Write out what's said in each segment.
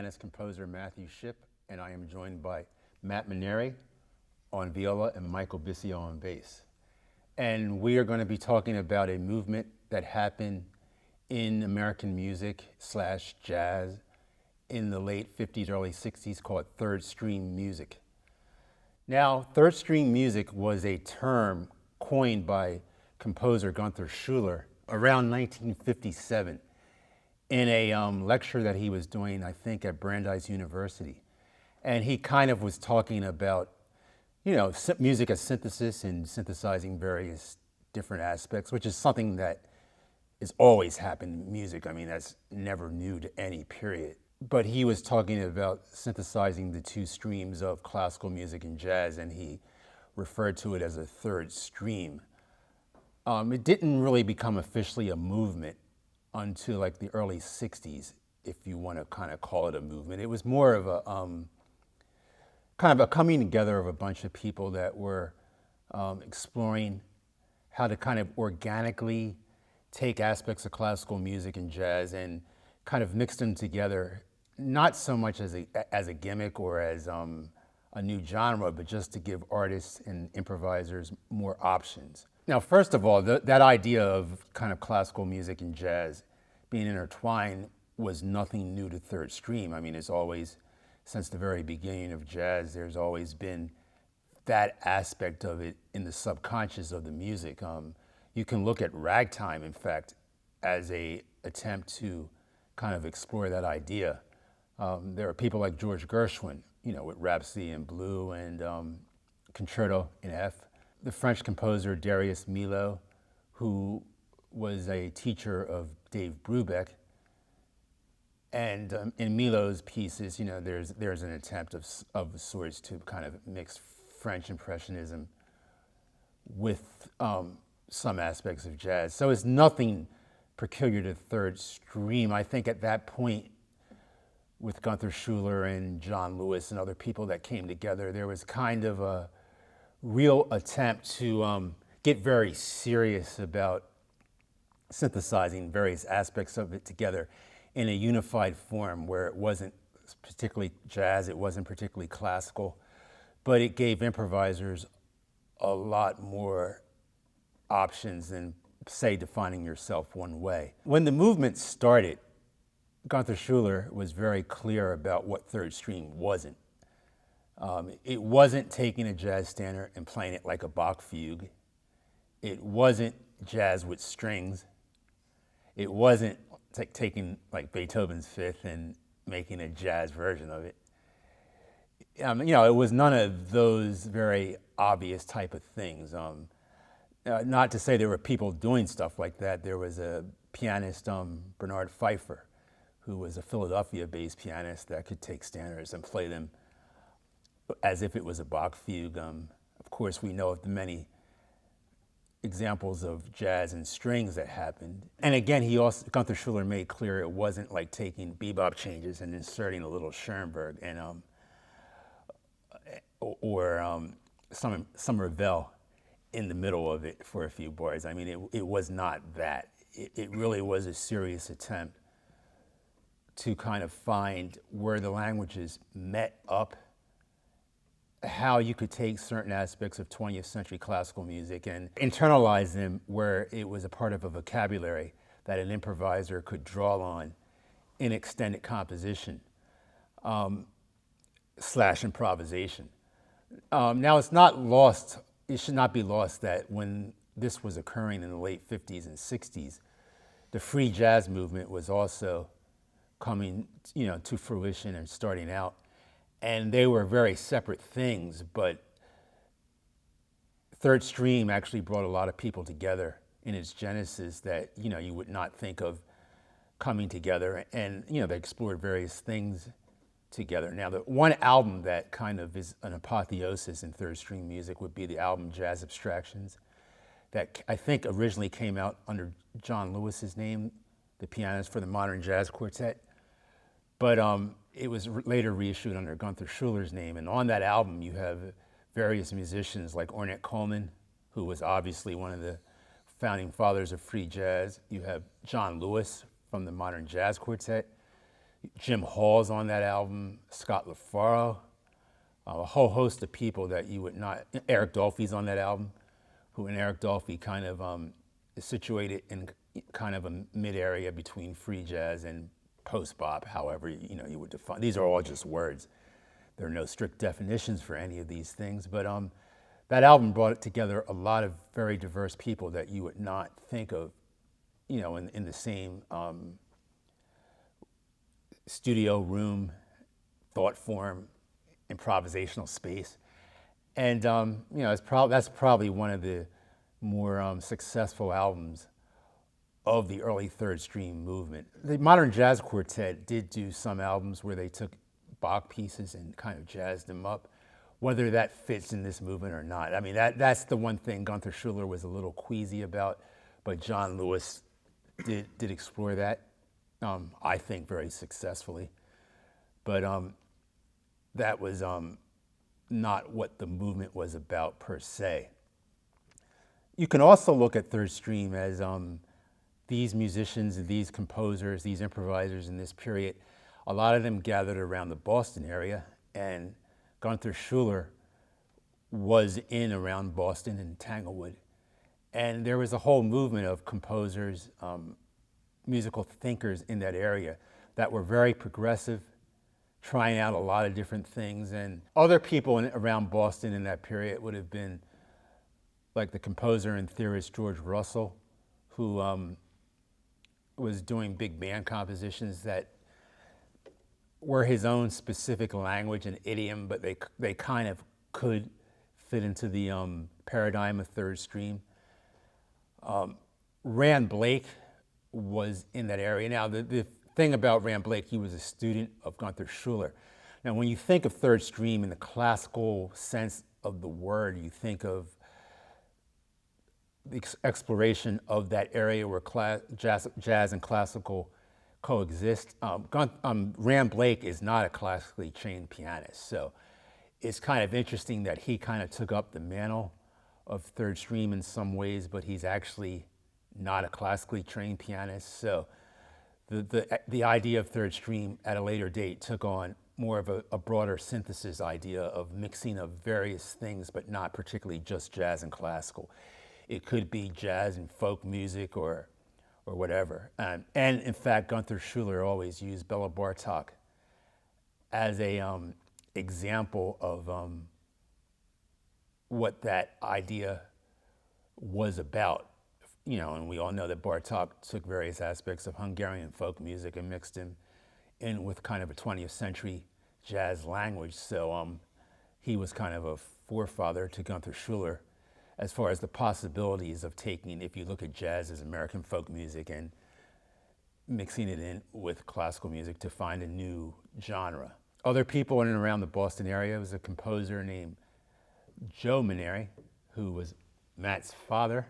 pianist composer Matthew Shipp, and I am joined by Mat Maneri on viola and Michael Bisio on bass. And we are going to be talking about a movement that happened in American music / jazz in the late 50s, early 60s called third stream music. Now, third stream music was a term coined by composer Gunther Schuller around 1957 in a lecture that he was doing, I think, at Brandeis University. And he kind of was talking about, music as synthesis and synthesizing various different aspects, which is something that has always happened in music. I mean, that's never new to any period. But he was talking about synthesizing the two streams of classical music and jazz, and he referred to it as a third stream. It didn't really become officially a movement until like the early 60s, if you want to kind of call it a movement. It was more of a kind of a coming together of a bunch of people that were exploring how to kind of organically take aspects of classical music and jazz and kind of mix them together, not so much as a gimmick or as a new genre, but just to give artists and improvisers more options. Now, first of all, that idea of kind of classical music and jazz being intertwined was nothing new to third stream. I mean, it's always, since the very beginning of jazz, there's always been that aspect of it in the subconscious of the music. You can look at ragtime, in fact, as a attempt to kind of explore that idea. There are people like George Gershwin, with Rhapsody in Blue and Concerto in F. The French composer Darius Milhaud, who was a teacher of Dave Brubeck. And in Milhaud's pieces, there's an attempt of sorts to kind of mix French Impressionism with some aspects of jazz. So it's nothing peculiar to third stream. I think at that point, with Gunther Schuller and John Lewis and other people that came together, there was kind of a real attempt to get very serious about synthesizing various aspects of it together in a unified form where it wasn't particularly jazz, it wasn't particularly classical, but it gave improvisers a lot more options than, say, defining yourself one way. When the movement started, Gunther Schuller was very clear about what third stream wasn't. It wasn't taking a jazz standard and playing it like a Bach fugue. It wasn't jazz with strings. It wasn't taking like Beethoven's Fifth and making a jazz version of it. It was none of those very obvious type of things. Not to say there were people doing stuff like that. There was a pianist, Bernard Pfeiffer, who was a Philadelphia-based pianist that could take standards and play them as if it was a Bach fugue. Of course, we know of the many examples of jazz and strings that happened. And again, Gunther Schuller made clear it wasn't like taking bebop changes and inserting a little Schoenberg and or some Ravel in the middle of it for a few bars. I mean, it was not that. It really was a serious attempt to kind of find where the languages met up, how you could take certain aspects of 20th century classical music and internalize them where it was a part of a vocabulary that an improviser could draw on in extended composition / improvisation. Now, it's not lost, it should not be lost that when this was occurring in the late 50s and 60s, the free jazz movement was also coming, to fruition and starting out. And they were very separate things, but third stream actually brought a lot of people together in its genesis that, you would not think of coming together. And, they explored various things together. Now, the one album that kind of is an apotheosis in third stream music would be the album Jazz Abstractions, that I think originally came out under John Lewis's name, the pianist for the Modern Jazz Quartet. But it was later reissued under Gunther Schuller's name. And on that album, you have various musicians like Ornette Coleman, who was obviously one of the founding fathers of free jazz. You have John Lewis from the Modern Jazz Quartet. Jim Hall's on that album, Scott LaFaro, a whole host of people that you would not. Eric Dolphy's on that album, and Eric Dolphy kind of is situated in kind of a mid area between free jazz and post bop. However, you would define. These are all just words. There are no strict definitions for any of these things, but that album brought together a lot of very diverse people that you would not think of, in the same studio room, thought form, improvisational space. And that's probably one of the more successful albums of the early third stream movement. The Modern Jazz Quartet did do some albums where they took Bach pieces and kind of jazzed them up. Whether that fits in this movement or not, I mean, that's the one thing Gunther Schuller was a little queasy about, but John Lewis did explore that, I think very successfully. But that was not what the movement was about per se. You can also look at third stream as these musicians, these composers, these improvisers in this period, a lot of them gathered around the Boston area, and Gunther Schuller was in around Boston and Tanglewood. And there was a whole movement of composers, musical thinkers in that area that were very progressive, trying out a lot of different things. And other people around Boston in that period would have been like the composer and theorist George Russell, who was doing big band compositions that were his own specific language and idiom, but they kind of could fit into the paradigm of third stream. Rand Blake was in that area. Now, the thing about Rand Blake, he was a student of Gunther Schuller. Now, when you think of third stream in the classical sense of the word, you think of the exploration of that area where jazz and classical coexist. Rand Blake is not a classically trained pianist, so it's kind of interesting that he kind of took up the mantle of third stream in some ways, but he's actually not a classically trained pianist. So the idea of third stream at a later date took on more of a broader synthesis idea of mixing of various things, but not particularly just jazz and classical. It could be jazz and folk music or whatever. And in fact, Gunther Schuller always used Bela Bartok as a example of what that idea was about. And we all know that Bartok took various aspects of Hungarian folk music and mixed them in with kind of a 20th century jazz language. So he was kind of a forefather to Gunther Schuller as far as the possibilities of taking, if you look at jazz as American folk music and mixing it in with classical music to find a new genre. Other people in and around the Boston area was a composer named Joe Maneri, who was Mat's father,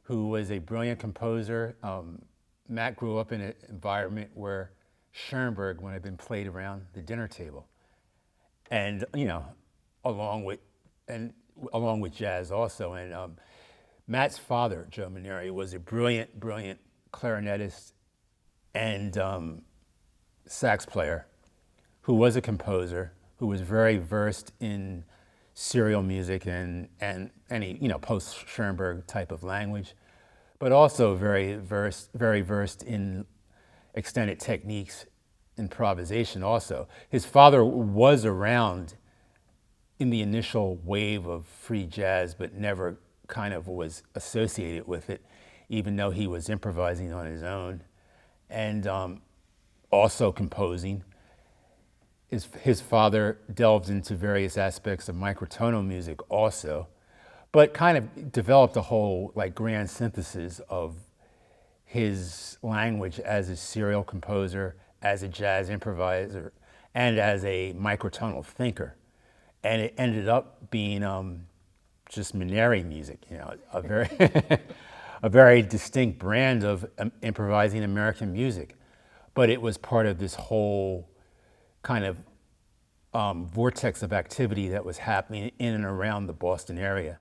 who was a brilliant composer. Mat grew up in an environment where Schoenberg would have been played around the dinner table. And, along with jazz also. And Mat's father, Joe Maneri, was a brilliant clarinetist and sax player who was a composer, who was very versed in serial music and any post-Schoenberg type of language, but also very versed in extended techniques, improvisation also. His father was around in the initial wave of free jazz, but never kind of was associated with it, even though he was improvising on his own and also composing. His father delved into various aspects of microtonal music also, but kind of developed a whole grand synthesis of his language as a serial composer, as a jazz improviser, and as a microtonal thinker. And it ended up being just Maneri music, a very a very distinct brand of improvising American music. But it was part of this whole kind of vortex of activity that was happening in and around the Boston area.